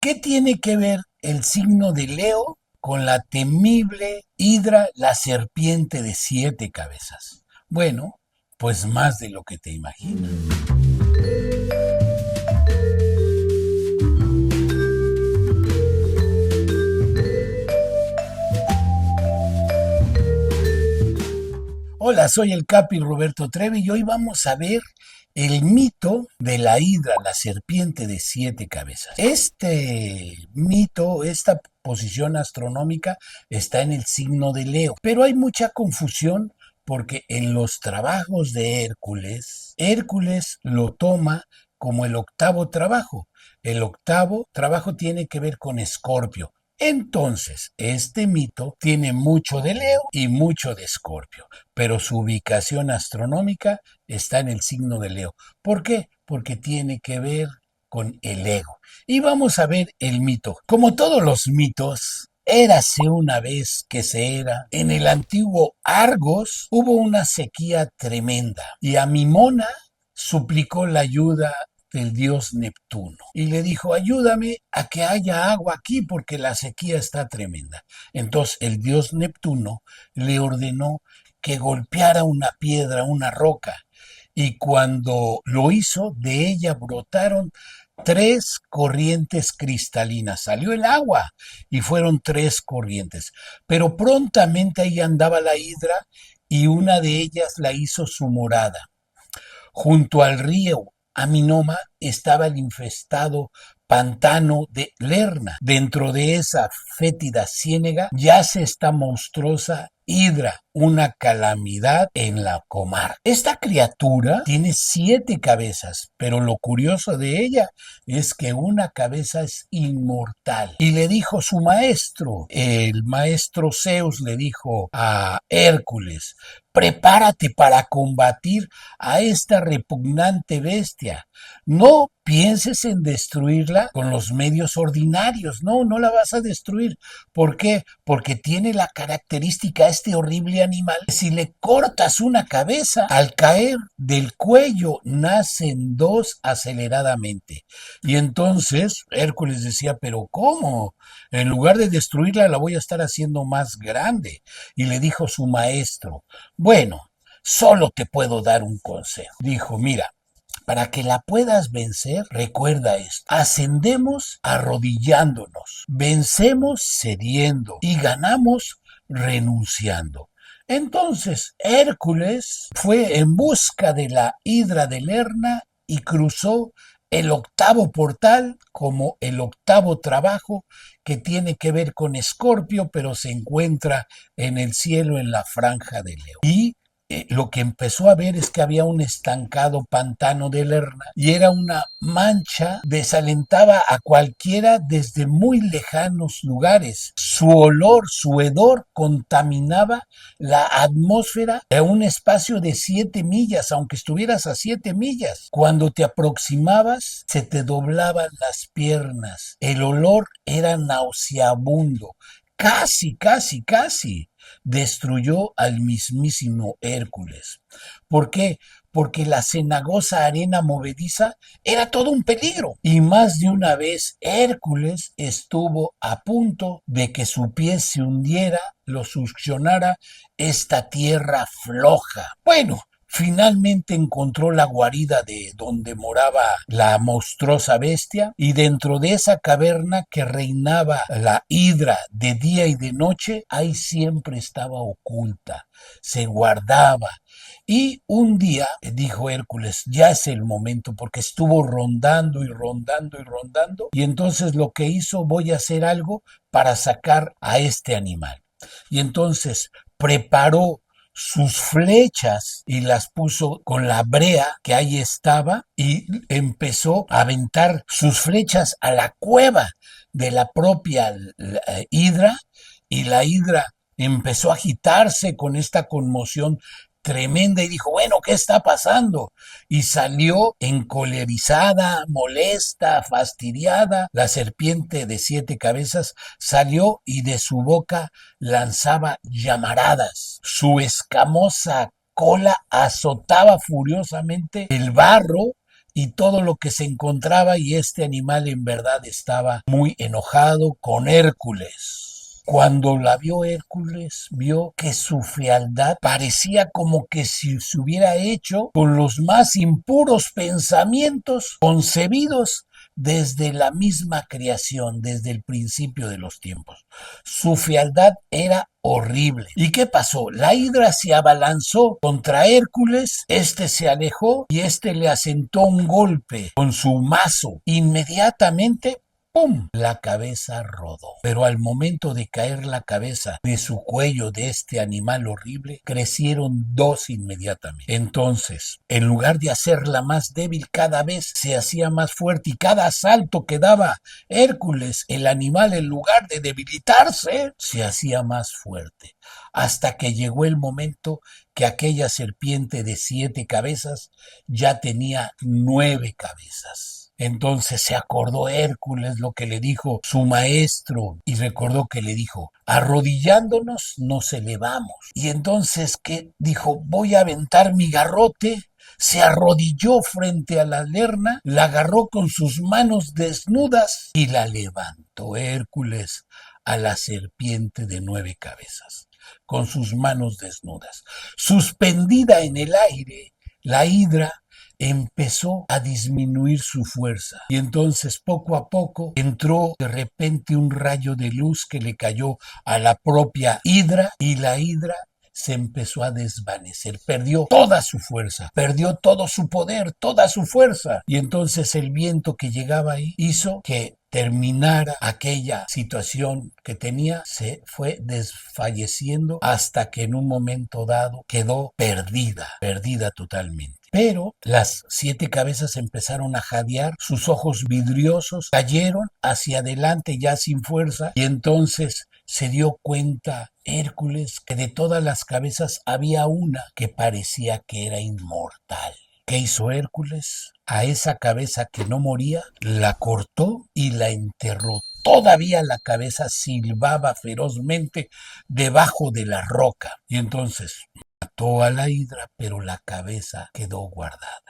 ¿Qué tiene que ver el signo de Leo con la temible Hidra, la serpiente de 7 cabezas? Bueno, pues más de lo que te imaginas. Hola, soy el Capi Roberto Trevi y hoy vamos a ver el mito de la hidra, la serpiente de 7 cabezas. Este mito, esta posición astronómica está en el signo de Leo, pero hay mucha confusión porque en los trabajos de Hércules, Hércules lo toma como el octavo trabajo. El octavo trabajo tiene que ver con Escorpio. Entonces, este mito tiene mucho de Leo y mucho de Escorpio, pero su ubicación astronómica está en el signo de Leo. ¿Por qué? Porque tiene que ver con el ego. Y vamos a ver el mito. Como todos los mitos, érase una vez que se era, en el antiguo Argos hubo una sequía tremenda y a Mimona suplicó la ayuda del dios Neptuno y le dijo: ayúdame a que haya agua aquí porque la sequía está tremenda. Entonces el dios Neptuno le ordenó que golpeara una piedra, una roca, y cuando lo hizo, de ella brotaron 3 corrientes cristalinas. Salió el agua y fueron 3 corrientes. Pero prontamente ahí andaba la hidra y una de ellas la hizo su morada. Junto al río Aminoma estaba el infestado pantano de Lerna. Dentro de esa fétida ciénega yace esta monstruosa hidra, una calamidad en la comarca. Esta criatura tiene 7 cabezas, pero lo curioso de ella es que una cabeza es inmortal. Y le dijo su maestro, el maestro Zeus le dijo a Hércules: prepárate para combatir a esta repugnante bestia. No pienses en destruirla con los medios ordinarios. No, no la vas a destruir. ¿Por qué? Porque tiene la característica, este horrible animal, si le cortas una cabeza, al caer del cuello nacen 2 aceleradamente. Y entonces Hércules decía: pero ¿cómo? En lugar de destruirla, la voy a estar haciendo más grande. Y le dijo su maestro: bueno, solo te puedo dar un consejo. Dijo: mira, para que la puedas vencer, recuerda esto: ascendemos arrodillándonos, vencemos cediendo y ganamos renunciando. Entonces Hércules fue en busca de la hidra de Lerna y cruzó el octavo portal como el octavo trabajo, que tiene que ver con Escorpio, pero se encuentra en el cielo en la franja de Leo. Y lo que empezó a ver es que había un estancado pantano de Lerna y era una mancha, desalentaba a cualquiera desde muy lejanos lugares. Su olor, su hedor contaminaba la atmósfera a un espacio de 7 millas, aunque estuvieras a 7 millas. Cuando te aproximabas, se te doblaban las piernas. El olor era nauseabundo. Casi, casi, casi destruyó al mismísimo Hércules. ¿Por qué? Porque la cenagosa arena movediza era todo un peligro. Y más de una vez Hércules estuvo a punto de que su pie se hundiera, lo succionara esta tierra floja. Bueno, finalmente encontró la guarida de donde moraba la monstruosa bestia, y dentro de esa caverna que reinaba la hidra de día y de noche, ahí siempre estaba oculta, se guardaba. Y un día dijo Hércules: ya es el momento, porque estuvo rondando y rondando y rondando, y entonces lo que hizo: voy a hacer algo para sacar a este animal. Y entonces preparó sus flechas y las puso con la brea que ahí estaba y empezó a aventar sus flechas a la cueva de la propia hidra, y la hidra empezó a agitarse con esta conmoción tremenda y dijo: bueno, ¿qué está pasando? Y salió encolerizada, molesta, fastidiada. La serpiente de 7 cabezas salió y de su boca lanzaba llamaradas. Su escamosa cola azotaba furiosamente el barro y todo lo que se encontraba, y este animal en verdad estaba muy enojado con Hércules. Cuando la vio Hércules, vio que su fealdad parecía como que si se hubiera hecho con los más impuros pensamientos concebidos desde la misma creación, desde el principio de los tiempos. Su fealdad era horrible. ¿Y qué pasó? La hidra se abalanzó contra Hércules, este se alejó y este le asentó un golpe con su mazo. Inmediatamente, ¡pum! La cabeza rodó. Pero al momento de caer la cabeza de su cuello de este animal horrible, crecieron dos inmediatamente. Entonces, en lugar de hacerla más débil, cada vez se hacía más fuerte y cada salto que daba Hércules, el animal, en lugar de debilitarse, se hacía más fuerte. Hasta que llegó el momento que aquella serpiente de 7 cabezas ya tenía 9 cabezas. Entonces se acordó Hércules lo que le dijo su maestro y recordó que le dijo, arrodillándonos nos elevamos. Y entonces que dijo, voy a aventar mi garrote. Se arrodilló frente a la lerna, la agarró con sus manos desnudas y la levantó Hércules a la serpiente de 9 cabezas, con sus manos desnudas. Suspendida en el aire, la hidra empezó a disminuir su fuerza y entonces poco a poco entró de repente un rayo de luz que le cayó a la propia hidra y la hidra se empezó a desvanecer, perdió toda su fuerza, perdió todo su poder, toda su fuerza. Y entonces el viento que llegaba ahí hizo que terminara aquella situación que tenía, se fue desfalleciendo hasta que en un momento dado quedó perdida, perdida totalmente. Pero las 7 cabezas empezaron a jadear, sus ojos vidriosos cayeron hacia adelante ya sin fuerza y entonces se dio cuenta Hércules que de todas las cabezas había una que parecía que era inmortal. ¿Qué hizo Hércules? A esa cabeza que no moría, la cortó y la enterró. Todavía la cabeza silbaba ferozmente debajo de la roca. Y entonces mató a la hidra, pero la cabeza quedó guardada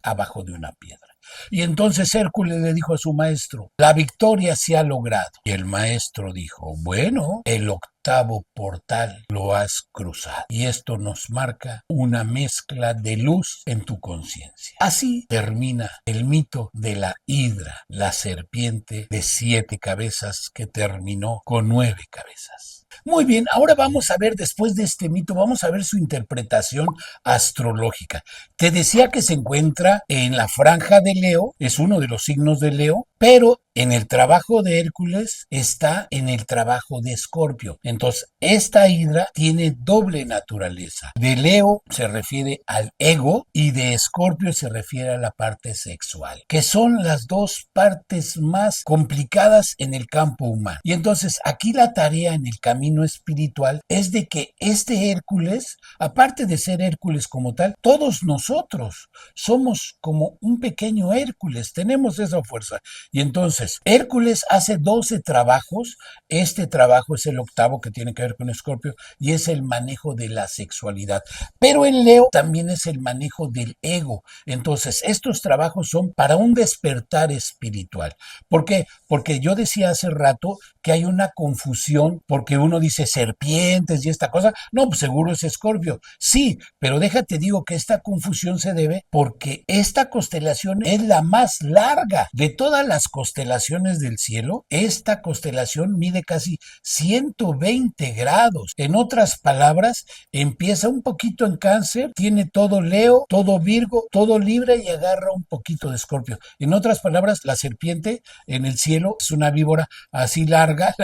abajo de una piedra. Y entonces Hércules le dijo a su maestro, la victoria se ha logrado. Y el maestro dijo, bueno, el octavo portal lo has cruzado. Y esto nos marca una mezcla de luz en tu conciencia. Así termina el mito de la hidra, la serpiente de 7 cabezas que terminó con 9 cabezas. Muy bien, ahora vamos a ver, después de este mito, vamos a ver su interpretación astrológica. Te decía que se encuentra en la franja de Leo, es uno de los signos de Leo, pero en el trabajo de Hércules está en el trabajo de Escorpio. Entonces, esta hidra tiene doble naturaleza. De Leo se refiere al ego y de Escorpio se refiere a la parte sexual, que son las dos partes más complicadas en el campo humano. Y entonces, aquí la tarea en el camino espiritual es de que este Hércules, aparte de ser Hércules como tal, todos nosotros somos como un pequeño Hércules, tenemos esa fuerza. Y entonces, Hércules hace 12 trabajos, este trabajo es el octavo que tiene que ver con Escorpio y es el manejo de la sexualidad. Pero en Leo también es el manejo del ego. Entonces, estos trabajos son para un despertar espiritual. ¿Por qué? Porque yo decía hace rato que hay una confusión porque uno dice serpientes y esta cosa. No, pues seguro es Escorpio. Sí, pero déjate digo que esta confusión se debe porque esta constelación es la más larga de todas las constelaciones del cielo. Esta constelación mide casi 120 grados. En otras palabras, empieza un poquito en Cáncer, tiene todo Leo, todo Virgo, todo Libra y agarra un poquito de Escorpio. En otras palabras, la serpiente en el cielo es una víbora así larga,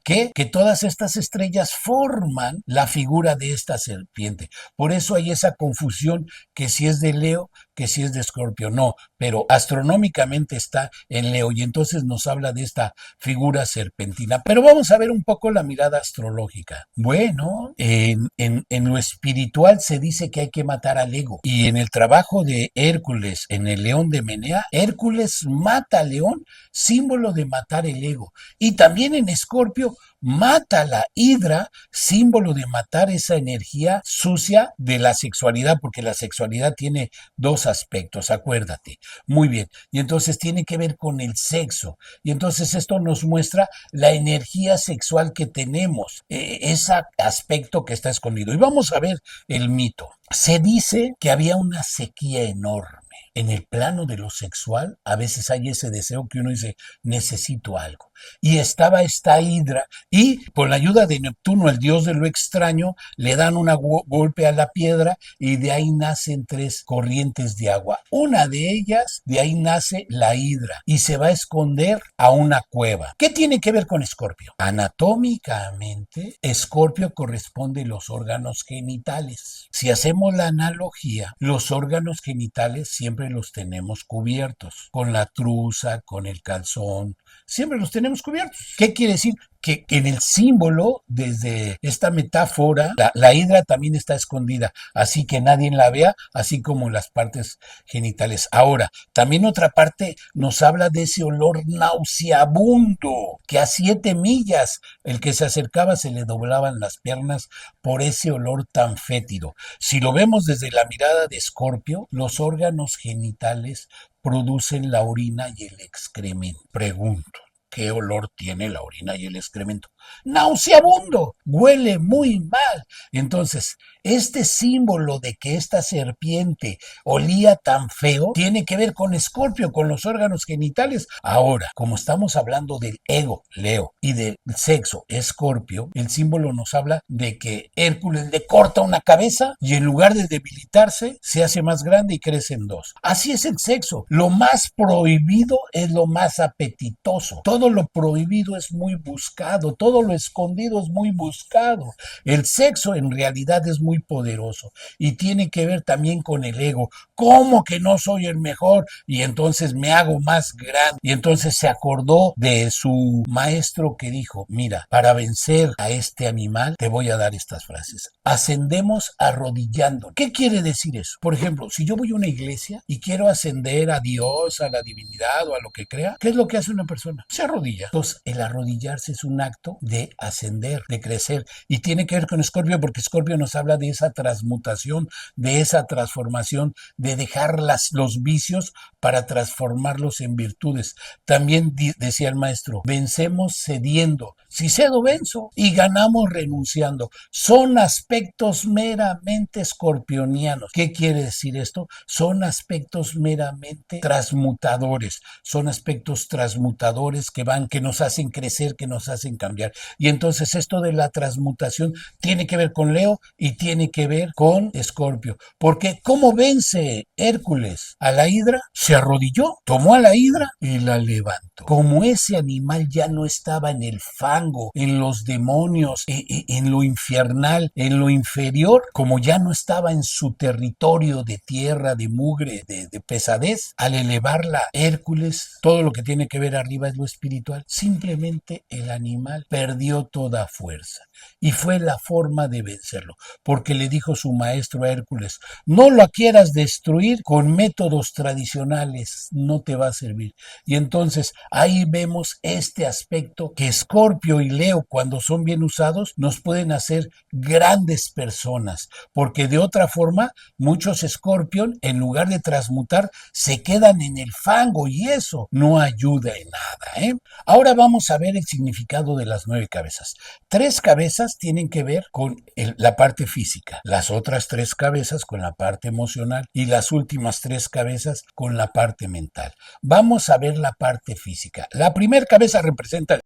que todas estas estrellas forman la figura de esta serpiente. Por eso hay esa confusión que si es de Leo, que si es de Escorpio. No, pero astronómicamente está en Leo, y entonces nos habla de esta figura serpentina. Pero vamos a ver un poco la mirada astrológica. Bueno, en lo espiritual se dice que hay que matar al ego, y en el trabajo de Hércules, en el león de Menea, Hércules mata al león, símbolo de matar el ego. Y también en Escorpio mata la hidra, símbolo de matar esa energía sucia de la sexualidad, porque la sexualidad tiene dos aspectos, acuérdate. Muy bien. Y entonces tiene que ver con el sexo. Y entonces esto nos muestra la energía sexual que tenemos, ese aspecto que está escondido. Y vamos a ver el mito. Se dice que había una sequía enorme. En el plano de lo sexual, a veces hay ese deseo que uno dice, necesito algo. Y estaba esta hidra, y con la ayuda de Neptuno, el dios de lo extraño, le dan un golpe a la piedra, y de ahí nacen tres corrientes de agua. Una de ellas, de ahí nace la hidra, y se va a esconder a una cueva. ¿Qué tiene que ver con Escorpio? Anatómicamente, Escorpio corresponde a los órganos genitales. Si hacemos la analogía, los órganos genitales siempre los tenemos cubiertos, con la truza, con el calzón, siempre los tenemos cubiertos. ¿Qué quiere decir? Que en el símbolo, desde esta metáfora, la hidra también está escondida, así que nadie la vea, así como las partes genitales. Ahora, también otra parte nos habla de ese olor nauseabundo, que a 7 millas el que se acercaba se le doblaban las piernas por ese olor tan fétido. Si lo vemos desde la mirada de Escorpio, los órganos genitales producen la orina y el excremento. Pregunto, ¿qué olor tiene la orina y el excremento? Nauseabundo, huele muy mal. Entonces, este símbolo de que esta serpiente olía tan feo tiene que ver con Escorpio, con los órganos genitales. Ahora, como estamos hablando del ego, Leo, y del sexo, Escorpio, el símbolo nos habla de que Hércules le corta una cabeza y en lugar de debilitarse, se hace más grande y crece en dos. Así es el sexo. Lo más prohibido es lo más apetitoso. Todo lo prohibido es muy buscado, todo lo escondido es muy buscado. El sexo en realidad es muy poderoso y tiene que ver también con el ego. ¿Cómo que no soy el mejor? Y entonces me hago más grande. Y entonces se acordó de su maestro que dijo, mira, para vencer a este animal te voy a dar estas frases. Ascendemos arrodillando. ¿Qué quiere decir eso? Por ejemplo, si yo voy a una iglesia y quiero ascender a Dios, a la divinidad o a lo que crea, ¿qué es lo que hace una persona? Se arrodilla. Entonces, el arrodillarse es un acto de ascender, de crecer, y tiene que ver con Escorpio porque Escorpio nos habla de esa transmutación, de esa transformación, de dejar los vicios para transformarlos en virtudes. También decía el maestro, vencemos cediendo. Si cedo, venzo, y ganamos renunciando. Son aspectos meramente escorpionianos. ¿Qué quiere decir esto? Son aspectos meramente transmutadores. Son aspectos transmutadores que nos hacen crecer, que nos hacen cambiar. Y entonces esto de la transmutación tiene que ver con Leo y tiene que ver con Escorpio. Porque ¿cómo vence Hércules a la hidra? Se arrodilló, tomó a la hidra y la levantó. Como ese animal ya no estaba en el fango, en los demonios, en lo infernal, en lo inferior, como ya no estaba en su territorio de tierra, de mugre, de pesadez, al elevarla Hércules, todo lo que tiene que ver arriba es lo espiritual. Simplemente el animal perdió toda fuerza y fue la forma de vencerlo, porque le dijo su maestro a Hércules, no lo quieras destruir con métodos tradicionales, no te va a servir. Y entonces ahí vemos este aspecto que Escorpio y Leo, cuando son bien usados, nos pueden hacer grandes personas, porque de otra forma muchos Escorpión, en lugar de transmutar, se quedan en el fango y eso no ayuda en nada, ¿eh? Ahora vamos a ver el significado de las 9 cabezas. 3 cabezas tienen que ver con la parte física, las otras 3 cabezas con la parte emocional y las últimas 3 cabezas con la parte mental. Vamos a ver la parte física. La primera cabeza representa.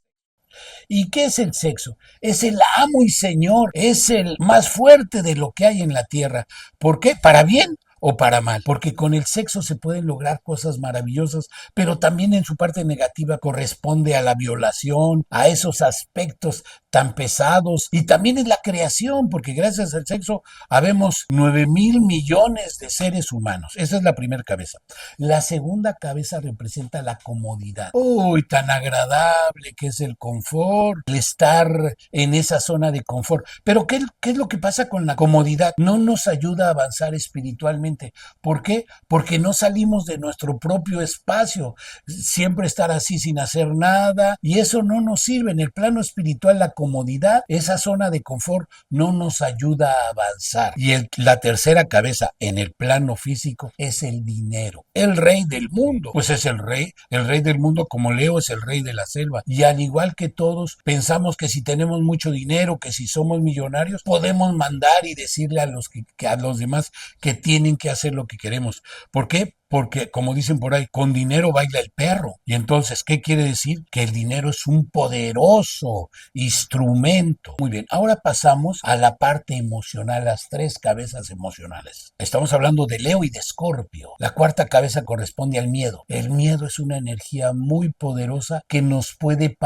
¿Y qué es el sexo? Es el amo y señor, es el más fuerte de lo que hay en la tierra. ¿Por qué? ¿Para bien o para mal? Porque con el sexo se pueden lograr cosas maravillosas, pero también en su parte negativa corresponde a la violación, a esos aspectos tan pesados, y también es la creación, porque gracias al sexo habemos 9.000 millones de seres humanos. Esa es la primera cabeza. La segunda cabeza representa la comodidad. Uy, tan agradable que es el confort, el estar en esa zona de confort. Pero ¿qué es lo que pasa con la comodidad? No nos ayuda a avanzar espiritualmente. ¿Por qué? Porque no salimos de nuestro propio espacio. Siempre estar así sin hacer nada, y eso no nos sirve. En el plano espiritual, la comodidad, esa zona de confort, no nos ayuda a avanzar. Y la tercera cabeza en el plano físico es el dinero. El rey del mundo, pues es el rey del mundo, como Leo es el rey de la selva. Y al igual que todos, pensamos que si tenemos mucho dinero, que si somos millonarios, podemos mandar y decirle a los demás que tienen que hacer lo que queremos. ¿Por qué? Porque, como dicen por ahí, con dinero baila el perro. Y entonces, ¿qué quiere decir? Que el dinero es un poderoso instrumento. Muy bien, ahora pasamos a la parte emocional, las tres cabezas emocionales. Estamos hablando de Leo y de Escorpio. La cuarta cabeza corresponde al miedo. El miedo es una energía muy poderosa que nos puede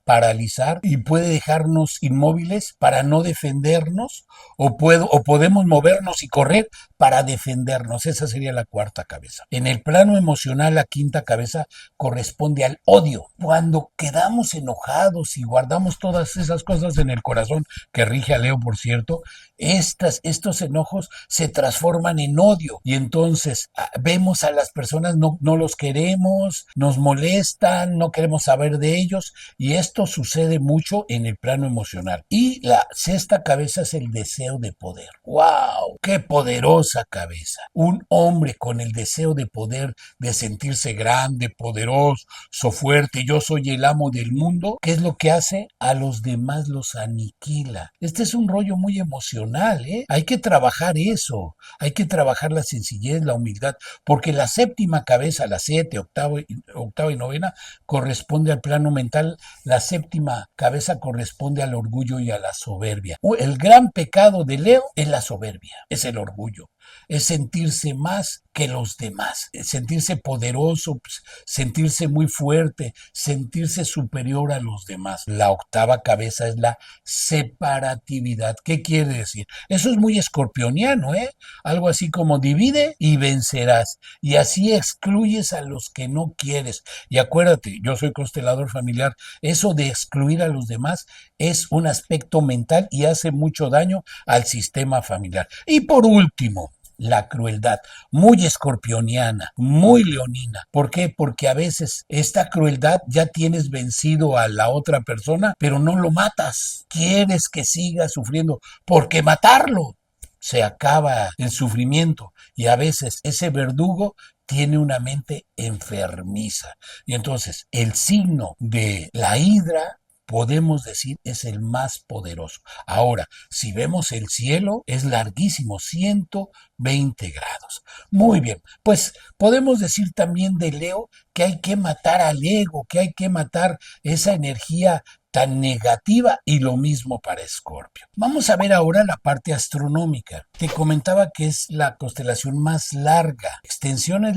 paralizar y puede dejarnos inmóviles para no defendernos, o podemos movernos y correr para defendernos. Esa sería la cuarta cabeza. En el plano emocional, la quinta cabeza corresponde al odio. Cuando quedamos enojados y guardamos todas esas cosas en el corazón, que rige a Leo, por cierto, estos enojos se transforman en odio, y entonces vemos a las personas, no los queremos, nos molestan, no queremos saber de ellos, y esto sucede mucho en el plano emocional. Y la sexta cabeza es el deseo de poder. ¡Wow! ¡Qué poderosa cabeza! Un hombre con el deseo de poder, de sentirse grande, poderoso, fuerte, yo soy el amo del mundo. ¿Qué es lo que hace? A los demás los aniquila. Este es un rollo muy emocional, ¿eh? Hay que trabajar eso, hay que trabajar la sencillez, la humildad, porque la séptima cabeza, la 7, octava y novena, corresponde al plano mental. La séptima cabeza corresponde al orgullo y a la soberbia. El gran pecado de Leo es la soberbia, es el orgullo. Es sentirse más que los demás, es sentirse poderoso, sentirse muy fuerte, sentirse superior a los demás. La octava cabeza es la separatividad. ¿Qué quiere decir? Eso es muy escorpioniano, ¿eh? Algo así como divide y vencerás. Y así excluyes a los que no quieres. Y acuérdate, yo soy constelador familiar. Eso de excluir a los demás es un aspecto mental y hace mucho daño al sistema familiar. Y por último, la crueldad, muy escorpioniana, muy leonina. ¿Por qué? Porque a veces esta crueldad, ya tienes vencido a la otra persona, pero no lo matas. Quieres que siga sufriendo, porque matarlo se acaba el sufrimiento, y a veces ese verdugo tiene una mente enfermiza. Y entonces el signo de la hidra, podemos decir, es el más poderoso. Ahora, si vemos el cielo, es larguísimo, 120 grados. Muy bien, pues podemos decir también de Leo que hay que matar al ego, que hay que matar esa energía tan negativa, y lo mismo para Escorpio. Vamos a ver ahora la parte astronómica. Te comentaba que es la constelación más larga. Extensión es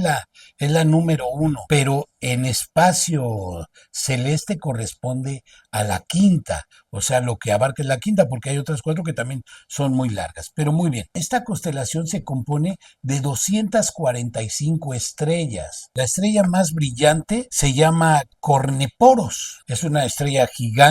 la número 1, pero en espacio celeste corresponde a la quinta, o sea, lo que abarca es la quinta, porque hay otras 4 que también son muy largas. Pero muy bien, esta constelación se compone de 245 estrellas. La estrella más brillante se llama Corneporos, es una estrella gigante,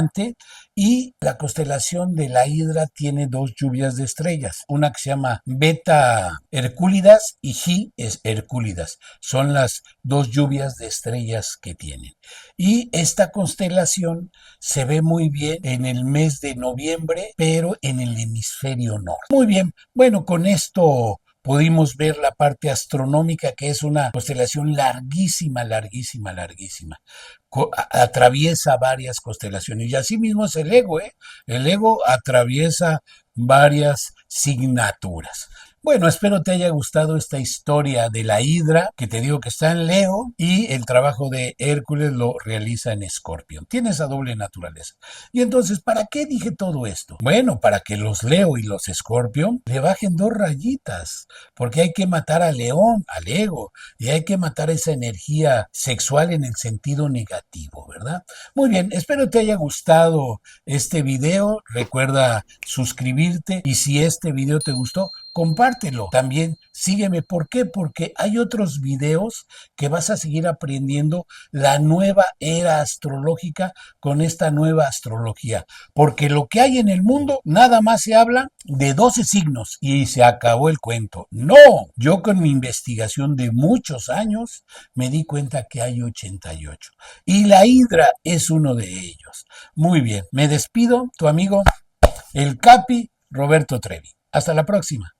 y la constelación de la Hidra tiene 2 lluvias de estrellas, una que se llama Beta Hercúlidas y Gi es Hercúlidas. Son las 2 lluvias de estrellas que tienen. Y esta constelación se ve muy bien en el mes de noviembre, pero en el hemisferio norte. Muy bien, bueno, con esto pudimos ver la parte astronómica, que es una constelación larguísima, larguísima, larguísima. Atraviesa varias constelaciones, y así mismo es el ego, ¿eh? El ego atraviesa varias signaturas. Bueno, espero te haya gustado esta historia de la Hidra, que te digo que está en Leo, y el trabajo de Hércules lo realiza en Escorpio. Tiene esa doble naturaleza. Y entonces, ¿para qué dije todo esto? Bueno, para que los Leo y los Escorpio le bajen dos rayitas, porque hay que matar al león, al ego, y hay que matar esa energía sexual en el sentido negativo, ¿verdad? Muy bien, espero te haya gustado este video. Recuerda suscribirte y si este video te gustó, compártelo. También sígueme. ¿Por qué? Porque hay otros videos que vas a seguir aprendiendo la nueva era astrológica con esta nueva astrología. Porque lo que hay en el mundo, nada más se habla de 12 signos y se acabó el cuento. No, yo con mi investigación de muchos años me di cuenta que hay 88. Y la Hidra es uno de ellos. Muy bien, me despido, tu amigo, el Capi Roberto Trevi. Hasta la próxima.